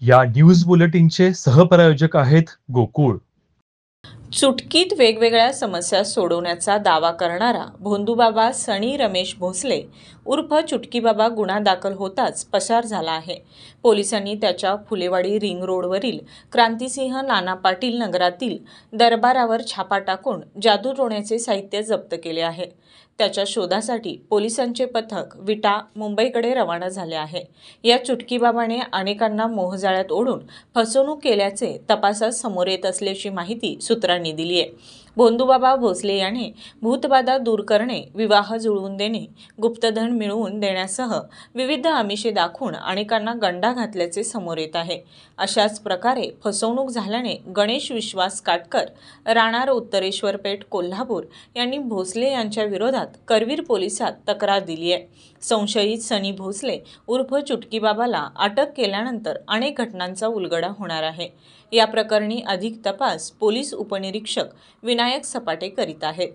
या न्यूज बुलेटिनचे सहप्रायोजक आहेत गोकुळ। चुटकीत वेगवेगळ्या समस्या सोडवण्याचा दावा करणारा भोंदूबाबा सनी रमेश भोसले उर्फ चुटकीबाबा गुन्हा दाखल होताच पसार झाला आहे। पोलिसांनी त्याच्या फुलेवाडी रिंग रोडवरील क्रांतिसिंह नाना पाटील नगरातील दरबारावर छापा टाकून जादूटोण्याचे साहित्य जप्त केले आहे। त्याच्या शोधासाठी पोलिसांचे पथक विटा मुंबईकडे रवाना झाले आहे। या चुटकीबाबाने अनेकांना मोहजाळ्यात ओढून फसवणूक केल्याचे तपासात समोर येत असल्याची माहिती सूत्रांनी दिली आहे। भोंदूबाबा भोसले याने भूतबाधा दूर करणे, विवाह जुळवून देणे, गुप्तधन मिळवून देण्यासह विविध आमिषे दाखवून अनेकांना गंडा घातल्याचे समोर येत आहे। अशाच प्रकारे फसवणूक झाल्याने गणेश विश्वास काटकर, राहणार उत्तरेश्वर पेठ, कोल्हापूर यांनी भोसले यांच्या विरोधात करवीर पोलिसात तक्रार दिली आहे। संशयित सनी भोसले उर्फ चुटकीबाबाला अटक केल्यानंतर अनेक घटनांचा उलगडा होणार आहे। या प्रकरणी अधिक तपास पोलीस उपनिरीक्षक विनायक सपाटे करीत आहेत।